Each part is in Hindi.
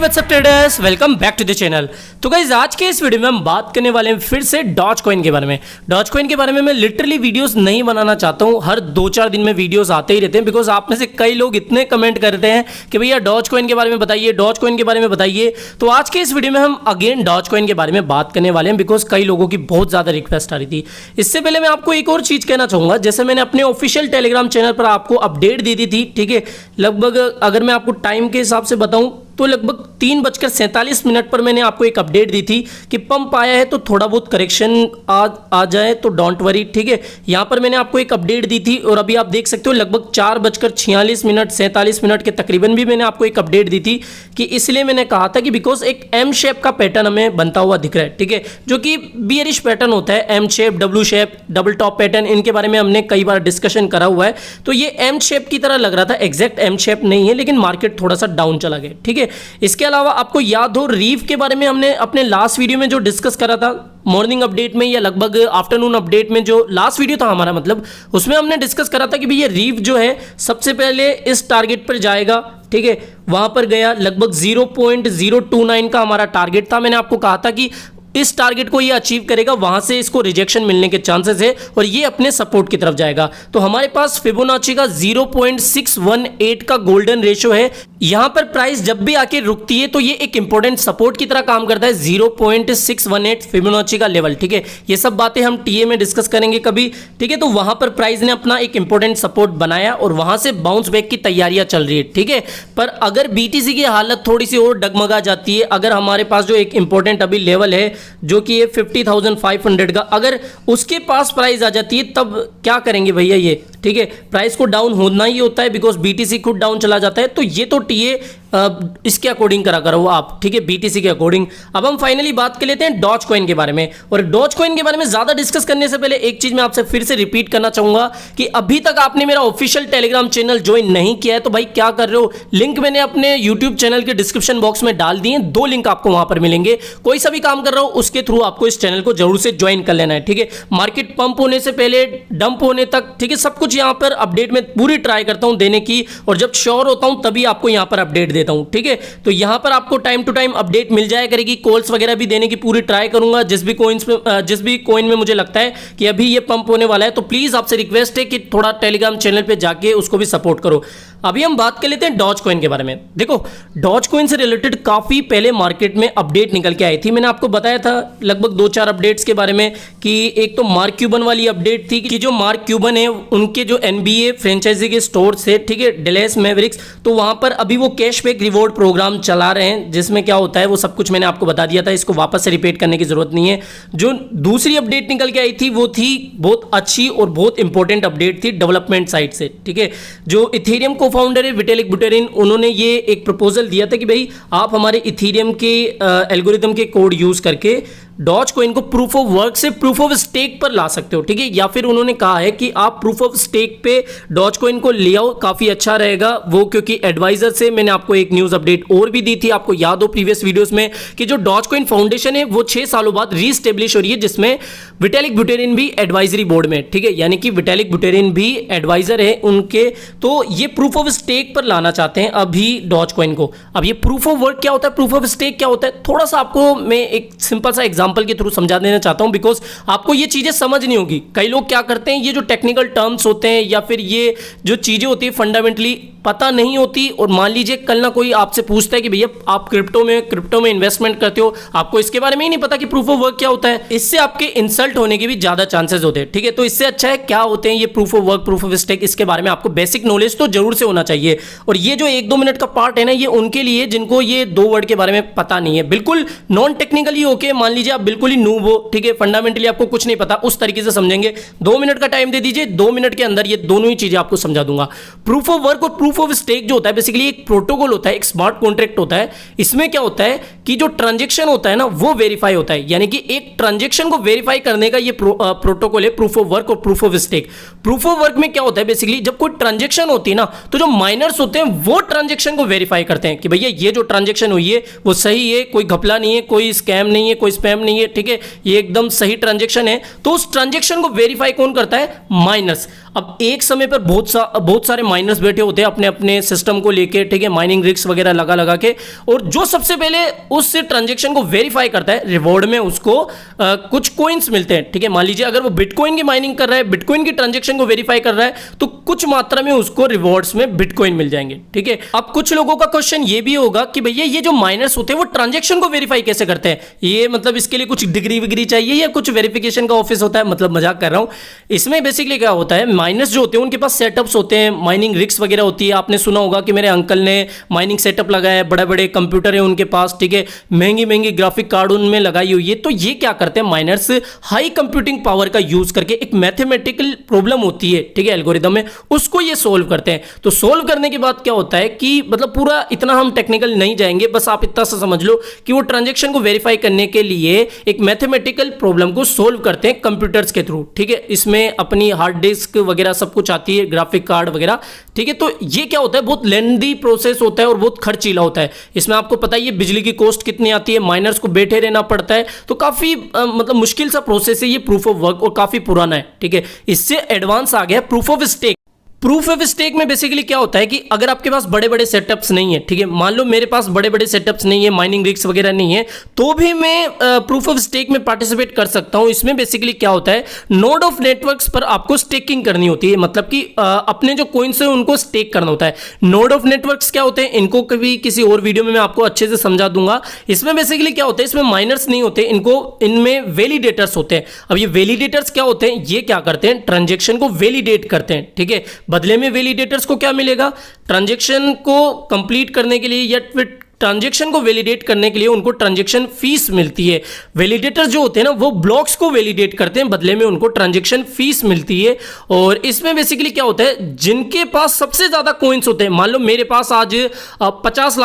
What's up traders, welcome back to the channel. तो गाइस आज के इस वीडियो में हम बात करने वाले हैं फिर से डॉज कॉइन के बारे में। डॉज कॉइन के बारे में मैं लिटरली वीडियोस नहीं बनाना चाहता हूं, हर 2-4 दिन में वीडियोस आते ही रहते हैं बिकॉज आप में से कई लोग इतने कमेंट करते हैं कि भैया डॉज कॉइन के बारे में बताइए, डॉज कॉइन के बारे में बताइए। तो आज के इस वीडियो में हम अगेन डॉज कॉइन के बारे में बात करने वाले हैं बिकॉज कई लोगों की बहुत ज़्यादा रिक्वेस्ट आ रही थी। इससे पहले मैं आपको एक और चीज़ कहना चाहूँगा, जैसे मैंने अपने ऑफिशियल टेलीग्राम चैनल पर आपको अपडेट दी थी, ठीक है, लगभग अगर मैं आपको टाइम के हिसाब से बताऊं तो लगभग 3:47 पर मैंने आपको एक अपडेट दी थी कि पंप आया है तो थोड़ा बहुत करेक्शन आ जाए तो डोंट वरी, ठीक है। यहाँ पर मैंने आपको एक अपडेट दी थी और अभी आप देख सकते हो लगभग 4:46 के तकरीबन भी मैंने आपको एक अपडेट दी थी कि इसलिए मैंने कहा था कि बिकॉज एक एम शेप का पैटर्न हमें बनता हुआ दिख रहा है, ठीक है, जो कि बियरिश पैटर्न होता है। M shape, W shape, double top pattern, इनके बारे में हमने कई बार डिस्कशन करा हुआ है। तो ये एम शेप की तरह लग रहा था, एग्जैक्ट एम शेप नहीं है, लेकिन मार्केट थोड़ा सा डाउन चला गया, ठीक है। इसके अलावा आपको याद हो रीफ के बारे में हमने अपने लास्ट वीडियो में जो डिस्कस करा था, मॉर्निंग अपडेट में या लगभग आफ्टरनून अपडेट में, जो लास्ट वीडियो था हमारा, मतलब उसमें हमने डिस्कस करा था कि भैया रीफ जो है सबसे पहले इस टारगेट पर जाएगा, ठीक है। वहां पर गया, लगभग 0.029 का हमारा टारगेट था। मैंने आपको कहा था कि इस टारगेट को ये अचीव करेगा, वहां से इसको रिजेक्शन मिलने के चांसेस है और ये अपने सपोर्ट की तरफ जाएगा। तो हमारे पास फिबोनाची का 0.618 का गोल्डन रेशियो है। यहां पर प्राइस जब भी आके रुकती है तो ये एक इंपॉर्टेंट सपोर्ट की तरह काम करता है, 0.618 फिबोनाची का लेवल, ठीक है। ये सब बातें हम टीए में डिस्कस करेंगे कभी, ठीक है। तो वहां पर प्राइस ने अपना एक इंपॉर्टेंट सपोर्ट बनाया और वहां से बाउंस बैक की तैयारियां चल रही है, ठीक है। पर अगर बीटीसी की हालत थोड़ी सी और डगमगा जाती है, अगर हमारे पास जो एक इंपॉर्टेंट अभी लेवल है जो कि ये 50,500 का, अगर उसके पास प्राइस आ जाती है तब क्या करेंगे भैया ये, ठीक है। प्राइस को डाउन होना ही होता है बिकॉज बीटीसी खुद डाउन चला जाता है। तो ये तो टीए इसके अकॉर्डिंग करा करो आप, ठीक है, बीटीसी के अकॉर्डिंग। अब हम फाइनली बात कर लेते हैं डॉज कॉइन के बारे में। और डॉज कॉइन के बारे में ज्यादा डिस्कस करने से पहले एक चीज मैं आपसे फिर से रिपीट करना चाहूंगा कि अभी तक आपने मेरा ऑफिशियल टेलीग्राम चैनल ज्वाइन नहीं किया है तो भाई क्या कर रहे हो। लिंक मैंने अपने यूट्यूब चैनल के डिस्क्रिप्शन बॉक्स में डाल दिए, 2 लिंक आपको वहां पर मिलेंगे। कोई सा भी काम कर रहा हो उसके थ्रू आपको इस चैनल को जरूर से ज्वाइन कर लेना है, ठीक है। मार्केट पंप होने से पहले डंप होने तक, ठीक है, सब कुछ यहां पर अपडेट में पूरी ट्राई करता हूं देने की, और जब श्योर होता हूं तभी आपको यहां पर अपडेट देता हूं, ठीक है। तो यहां पर आपको टाइम टू टाइम अपडेट मिल जाया करेगी, कॉल्स वगैरह भी देने की पूरी ट्राई करूंगा जिस भी कॉइन में मुझे लगता है कि अभी ये पंप होने वाला है। तो प्लीज आपसे रिक्वेस्ट है कि थोड़ा टेलीग्राम चैनल पे जाके उसको भी सपोर्ट करो। अभी हम बात कर लेते हैं डॉज कॉइन के बारे में। देखो, डॉज कॉइन से रिलेटेड काफी पहले मार्केट में अपडेट निकल के आई थी। मैंने आपको बताया था लगभग 2-4 अपडेट्स के बारे में कि एक तो मार्क क्यूबन वाली अपडेट थी कि जो मार्क क्यूबन है उनके जो एनबीए फ्रेंचाइजी के स्टोर से, ठीक है, डैलस मैवरिक्स, तो वहां पर अभी वो कैशबैक रिवॉर्ड प्रोग्राम चला रहे हैं जिसमें क्या होता है वो सब कुछ मैंने आपको बता दिया था, इसको वापस से रिपीट करने की जरूरत नहीं है। जो दूसरी अपडेट निकल के आई थी वो थी बहुत अच्छी और बहुत इंपॉर्टेंट अपडेट थी डेवलपमेंट साइड से, ठीक है। जो इथेरियम को फाउंडर है विटेलिक बुटेरिन, उन्होंने ये एक प्रपोजल दिया था कि भाई आप हमारे इथेरियम के एल्गोरिथम के कोड यूज करके डॉज कॉइन को प्रूफ ऑफ वर्क से प्रूफ ऑफ स्टेक पर ला सकते हो, ठीक है। या फिर उन्होंने कहा है कि आप प्रूफ ऑफ स्टेक पे डॉज कॉइन को ले आओ, काफी अच्छा रहेगा वो, क्योंकि एडवाइजर से मैंने आपको एक न्यूज अपडेट और भी दी थी, आपको याद हो प्रीवियस वीडियोस में, कि जो डॉज कॉइन फाउंडेशन है वो 6 सालों बाद रीस्टेब्लिश हो रही है जिसमें विटेलिक बुटेरिन भी एडवाइजरी बोर्ड में, ठीक है, यानी कि विटेलिक बुटेरिन भी एडवाइजर है उनके। तो ये प्रूफ ऑफ स्टेक पर लाना चाहते हैं अभी डॉज कॉइन को। अब ये प्रूफ ऑफ वर्क क्या होता है, प्रूफ ऑफ स्टेक क्या होता है, थोड़ा सा आपको मैं एक सिंपल सा एग्जांपल के थ्रू समझा देना चाहता हूं बिकॉज आपको ये चीजें समझ नहीं होगी। कई लोग क्या करते हैं, ये जो टेक्निकल टर्म्स होते हैं या फिर ये जो चीजें होती है फंडामेंटली पता नहीं होती, और मान लीजिए कल ना कोई आपसे पूछता है कि भैया आप क्रिप्टो में इन्वेस्टमेंट करते हो, आपको इसके बारे में ही नहीं पता कि प्रूफ ऑफ वर्क क्या होता है, इससे आपके इंसल्ट होने के भी ज्यादा चांसेस होते हैं, ठीक है। तो इससे अच्छा है क्या होते हैं ये proof of work, proof of stake, इसके बारे में आपको बेसिक नॉलेज तो जरूर से होना चाहिए। और ये जो 1-2 मिनट का पार्ट है ना, ये उनके लिए जिनको ये 2 वर्ड के बारे में पता नहीं है, बिल्कुल नॉन टेक्निकली होके, मान लीजिए आप बिल्कुल ही नूब हो, ठीक है, फंडामेंटली आपको कुछ नहीं पता, उस तरीके से समझेंगे। 2 मिनट का टाइम दे दीजिए, 2 मिनट के अंदर ये दोनों ही चीजें आपको समझा दूंगा। प्रूफ ऑफ वर्क और प्रूफ ऑफ स्टेक जो होता है बेसिकली एक प्रोटोकॉल होता है, एक स्मार्ट कॉन्ट्रैक्ट होता है। इसमें क्या होता है कि जो ट्रांजैक्शन होता है ना वो वेरीफाई होता है, यानी कि एक ट्रांजैक्शन को वेरीफाई करने का ये प्रोटोकॉल है प्रूफ ऑफ वर्क और proof of stake. Proof of work में क्या होता है बेसिकली, जब कोई ट्रांजैक्शन होती है ना तो जो माइनर्स होते हैं वो ट्रांजैक्शन को वेरीफाई करते हैं कि भैया ये जो ट्रांजैक्शन हुई है वो सही है, कोई घपला नहीं है, कोई स्कैम नहीं है, कोई स्पैम नहीं है, ठीक है, ये एकदम सही ट्रांजैक्शन है। तो उस ट्रांजैक्शन को वेरीफाई कौन करता है, माइनर्स। अब एक समय पर बहुत सारे माइनर्स बैठे होते हैं अपने अपने सिस्टम को लेके, ठीक है, माइनिंग रिग्स वगैरह लगा लगा के, और जो सबसे पहले उस ट्रांजेक्शन को वेरीफाई करता है, रिवॉर्ड में उसको कुछ कॉइन्स मिलते हैं, ठीक है। मान लीजिए अगर वो बिटकॉइन की माइनिंग कर रहा है, बिटकॉइन की ट्रांजेक्शन को वेरीफाई कर रहा है, तो कुछ मात्रा में उसको रिवॉर्ड्स में बिटकॉइन मिल जाएंगे, ठीक है। अब कुछ लोगों का क्वेश्चन ये भी होगा कि भैया ये जो माइनर्स होते हैं वो ट्रांजेक्शन को वेरीफाई कैसे करते हैं, ये मतलब इसके लिए कुछ डिग्री विग्री चाहिए या कुछ वेरिफिकेशन का ऑफिस होता है, मतलब मजाक कर रहा हूं। इसमें बेसिकली क्या होता है, माइनर्स जो होते हैं उनके पास सेटअप्स होते हैं, माइनिंग रिग्स वगैरह होती है। आपने सुना होगा कि मेरे अंकल ने माइनिंग सेटअप लगाया है, बड़े बड़े कंप्यूटर है उनके पास, ठीक है, महंगी महंगी ग्राफिक कार्ड उनमें लगाई हुई है। तो ये क्या करते हैं माइनर्स, हाई कंप्यूटिंग पावर का यूज करके एक मैथमेटिकल प्रॉब्लम होती है, ठीक है, एल्गोरिदम में, उसको ये सोल्व करते हैं। तो सोल्व करने के बाद क्या होता है कि मतलब पूरा इतना हम टेक्निकल नहीं जाएंगे, बस आप इतना सा समझ लो कि वो ट्रांजेक्शन को वेरीफाई करने के लिए एक मैथमेटिकल प्रॉब्लम को सोल्व करते हैं कंप्यूटर्स के थ्रू, ठीक है। इसमें अपनी हार्ड डिस्क वगैरह सब कुछ आती है, ग्राफिक कार्ड वगैरह, ठीक है। तो ये क्या होता है, बहुत लेंदी प्रोसेस होता है और बहुत खर्चीला होता है। इसमें आपको पता ही है बिजली की कॉस्ट कितनी आती है, माइनर्स को बैठे रहना पड़ता है, तो काफी मतलब मुश्किल सा प्रोसेस है ये प्रूफ ऑफ वर्क, और काफी पुराना है, ठीक है। इससे एडवांस आ गया proof of stake. Proof of stake में बेसिकली क्या होता है कि अगर आपके पास बड़े बड़े सेटअप्स नहीं है, ठीक है, मान लो मेरे पास बड़े बड़े सेटअप्स नहीं है, माइनिंग रिग्स वगैरह नहीं है, तो भी मैं प्रूफ ऑफ स्टेक में पार्टिसिपेट कर सकता हूं। इसमें बेसिकली क्या होता है, नोड ऑफ नेटवर्क्स पर आपको स्टेकिंग करनी होती है, मतलब कि अपने जो कॉइन्स है उनको स्टेक करना होता है। नोड ऑफ नेटवर्क्स क्या होते हैं, इनको कभी किसी और वीडियो में मैं आपको अच्छे से समझा दूंगा। इसमें बेसिकली क्या होता है, इसमें माइनर्स नहीं होते, इनमें वैलिडेटर्स होते हैं। अब ये वैलिडेटर्स क्या होते हैं, ये क्या करते हैं, ट्रांजेक्शन को वैलिडेट करते हैं, ठीक है। बदले में वैलिडेटर्स को क्या मिलेगा, ट्रांजैक्शन को कंप्लीट करने के लिए या फिर ट्रांजैक्शन को वैलिडेट करने के लिए उनको ट्रांजैक्शन फीस मिलती है। वैलिडेटर जो होते हैं ना वो ब्लॉक्स को वैलिडेट करते हैं, बदले में उनको ट्रांजैक्शन फीस मिलती है। और इसमें बेसिकली क्या होता है, जिनके पास सबसे ज्यादा कॉइन्स होते हैं, मान लो मेरे पास आज 50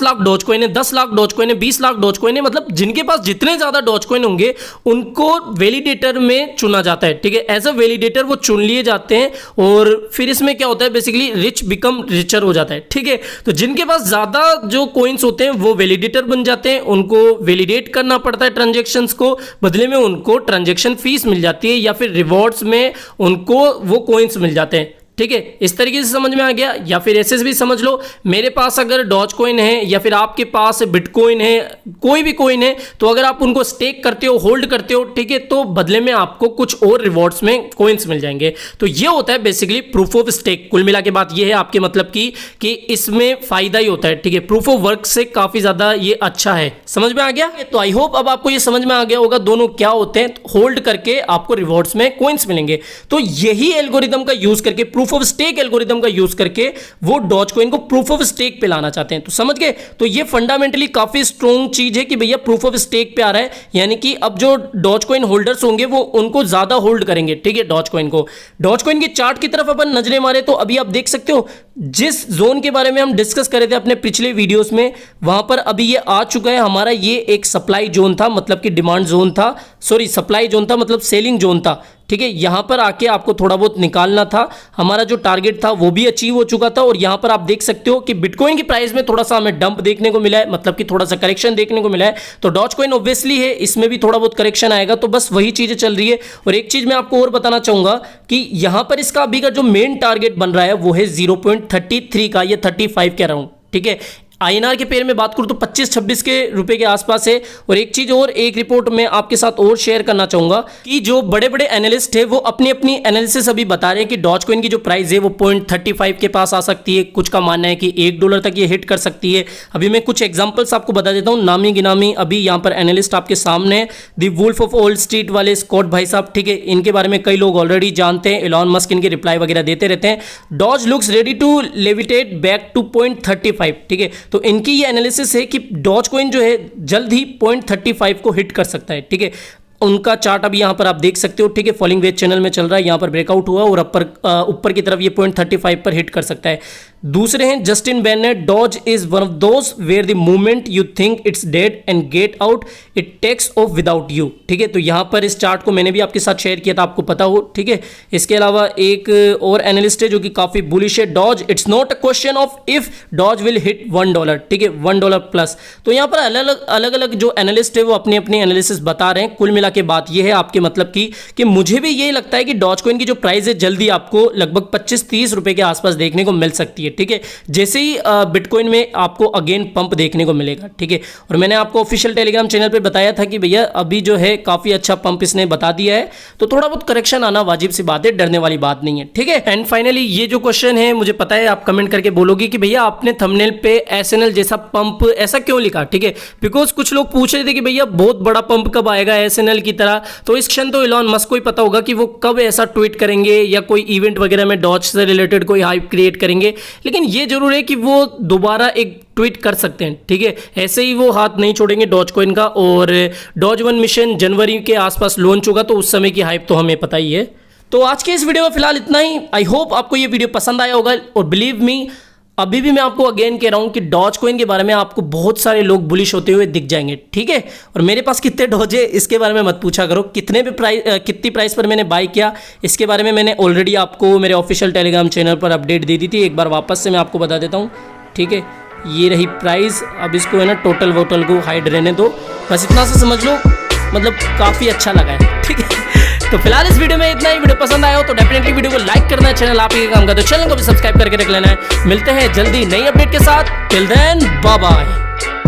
लाख डॉज कॉइन है, 10 लाख डॉज कॉइन है, 20 लाख डॉज कॉइन है, मतलब जिनके पास जितने ज्यादा डॉज कॉइन होंगे उनको वैलिडेटर में चुना जाता है, ठीक है। एज अ वैलिडेटर वो चुन लिए जाते हैं, और फिर इसमें क्या होता है, बेसिकली रिच बिकम रिचर हो जाता है, ठीक है। तो जिनके पास ज्यादा जो कॉइन्स होते हैं वो वैलिडेटर बन जाते हैं, उनको वैलिडेट करना पड़ता है ट्रांजैक्शंस को, बदले में उनको ट्रांजैक्शन फीस मिल जाती है, या फिर रिवॉर्ड्स में उनको वो कॉइन्स मिल जाते हैं, ठीक है। इस तरीके से समझ में आ गया। या फिर ऐसे भी समझ लो, मेरे पास अगर डॉज कॉइन है या फिर आपके पास बिटकॉइन है, कोई भी कॉइन है, तो अगर आप उनको स्टेक करते हो, होल्ड करते हो, ठीक है, तो बदले में आपको कुछ और रिवॉर्ड्स में कॉइन्स मिल जाएंगे। तो ये होता है बेसिकली प्रूफ ऑफ स्टेक। कुल मिला के बात ये है आपके मतलब की कि इसमें फायदा ही होता है, ठीक है। प्रूफ ऑफ वर्क से काफी ज्यादा ये अच्छा है। समझ में आ गया? तो आई होप अब आपको ये समझ में आ गया होगा दोनों क्या होते हैं। होल्ड करके आपको रिवॉर्ड्स में कॉइन्स मिलेंगे, तो यही एल्गोरिदम का यूज करके, प्रूफ ऑफ स्टेक एल्गोरिदम का यूज करके वो डॉज कॉइन को प्रूफ ऑफ स्टेक पे लाना चाहते हैं। तो समझ गए? तो ये फंडामेंटली काफी स्ट्रॉन्ग चीज है कि भैया प्रूफ ऑफ स्टेक पे आ रहा है, यानी कि अब जो डॉज कॉइन होल्डर्स होंगे वो उनको ज्यादा होल्ड करेंगे, ठीक है, डॉज कॉइन को। डॉज कॉइन की चार्ट की तरफ अपन नजरें मारे तो अभी आप देख सकते हो जिस जोन के बारे में हम डिस्कस कर रहे थे अपने पिछले वीडियोस में, वहां पर अभी ये आ चुका है हमारा। ये एक सप्लाई जोन था, मतलब कि डिमांड जोन था, सॉरी सप्लाई जोन था मतलब सेलिंग जोन था, ठीक है। यहां पर आके आपको थोड़ा बहुत निकालना था, हमारा जो टारगेट था वो भी अचीव हो चुका था। और यहां पर आप देख सकते हो कि बिटकॉइन की प्राइस में थोड़ा सा हमें डंप देखने को मिला है, मतलब कि थोड़ा सा करेक्शन देखने को मिला है। तो डॉज कॉइन ऑब्वियसली है, इसमें भी थोड़ा बहुत करेक्शन आएगा, तो बस वही चीजें चल रही है। और एक चीज मैं आपको और बताना चाहूंगा कि यहां पर इसका अभी का जो मेन टारगेट बन रहा है वो है 0.33 का, या 35 के अराउंड, ठीक है। आईएनआर के पेयर में बात करूं तो 25-26 के रुपए के आसपास है। और एक चीज और, एक रिपोर्ट में आपके साथ और शेयर करना चाहूंगा कि जो बड़े बड़े एनालिस्ट है वो अपनी अपनी एनालिसिस अभी बता रहे हैं कि डॉज कॉइन की जो प्राइस है वो 0.35 के पास आ सकती है। कुछ का मानना है कि $1 तक ये हिट कर सकती है। अभी मैं कुछ एग्जांपल्स आपको बता देता हूं, नामी गिनामी अभी यहाँ पर एनालिस्ट आपके सामने है, the Wolf of Wall Street वाले स्कॉट भाई साहब, ठीक है, इनके बारे में कई लोग ऑलरेडी जानते हैं, एलॉन मस्क इनके रिप्लाई वगैरह देते रहते हैं। Doge looks ready to levitate back to 0.35, ठीक है। तो इनकी ये एनालिसिस है कि डॉज कॉइन जो है जल्द ही 0.35 को हिट कर सकता है, ठीक है। उनका चार्ट अभी यहां पर आप देख सकते हो, ठीक है, फॉलिंग वेज चैनल में चल रहा है, यहां पर ब्रेकआउट हुआ और ऊपर की तरफ ये 0.35 पर हिट कर सकता है। दूसरे हैं Justin Bennett, Doge is one of those where the moment you think it's dead and get out it takes off without you. ठीक है, तो यहाँ पर इस चार्ट को मैंने भी आपके साथ शेयर किया था, आपको पता हो। ठीक है, इसके अलावा एक और एनालिस्ट है जो कि काफ़ी बुलिश है, Doge it's not a question of if Doge will hit $1। ठीक है, $1 प्लस। तो यहाँ पर अलग अलग जो एनालिस्ट है वो अपनी अपनी एनालिसिस बता रहे हैं। कुल मिला के बात ये है आपके मतलब की कि मुझे भी यही लगता है कि डॉज कॉइन की जो प्राइस है जल्दी आपको लगभग 25-30 रुपए के आसपास देखने को मिल सकती है। ठीक है, जैसे ही बिटकॉइन में आपको अगेन पंप देखने को मिलेगा। ठीक है, और मैंने आपको ऑफिशियल टेलीग्राम चैनल पे बताया था कि भैया अभी जो है काफ़ी अच्छा पंप इसने बता दिया है, तो थोड़ा बहुत करेक्शन आना वाजिब सी बात है, डरने वाली बात नहीं है। ठीक है, एंड फाइनली ये जो क्वेश्चन है मुझे पता है आप कमेंट करके बोलोगे कि भैया आपने थंबनेल पे एसएनएल जैसा पंप ऐसा क्यों लिखा। ठीक है, बिकॉज कुछ लोग पूछ रहे थे कि भैया बहुत बड़ा पंप कब आएगा एसएनएल की तरह। तो इस क्षण तो इलॉन मस्क को ही पता होगा कि वो कब ऐसा ट्वीट करेंगे या कोई इवेंट वगैरह में डॉज से रिलेटेड कोई हाइप क्रिएट करेंगे, लेकिन ये जरूर है कि वो दोबारा एक ट्वीट कर सकते हैं। ठीक है, ऐसे ही वो हाथ नहीं छोड़ेंगे डॉज कॉइन का। और डॉज 1 मिशन जनवरी के आसपास लॉन्च होगा, तो उस समय की हाइप तो हमें पता ही है। तो आज के इस वीडियो में फिलहाल इतना ही। आई होप आपको ये वीडियो पसंद आया होगा, और बिलीव मी अभी भी मैं आपको अगेन कह रहा हूं कि डॉज कॉइन के बारे में आपको बहुत सारे लोग बुलिश होते हुए दिख जाएंगे। ठीक है, और मेरे पास कितने डॉज है इसके बारे में मत पूछा करो, कितनी प्राइस पर मैंने बाय किया इसके बारे में मैंने ऑलरेडी आपको मेरे ऑफिशियल टेलीग्राम चैनल पर अपडेट दे दी थी। एक बार वापस से मैं आपको बता देता हूँ। ठीक है, ये रही प्राइस। अब इसको है ना टोटल वोटल को हाइड रहने दो, बस इतना सा समझ लो, मतलब काफ़ी अच्छा लगा है। ठीक है, तो फिलहाल इस वीडियो में इतना ही। वीडियो पसंद आया हो तो डेफिनेटली वीडियो को लाइक करना है, चैनल आप ही काम का तो चैनल को भी सब्सक्राइब करके रख लेना है। मिलते हैं जल्दी नई अपडेट के साथ, टिल देन बाय बाय।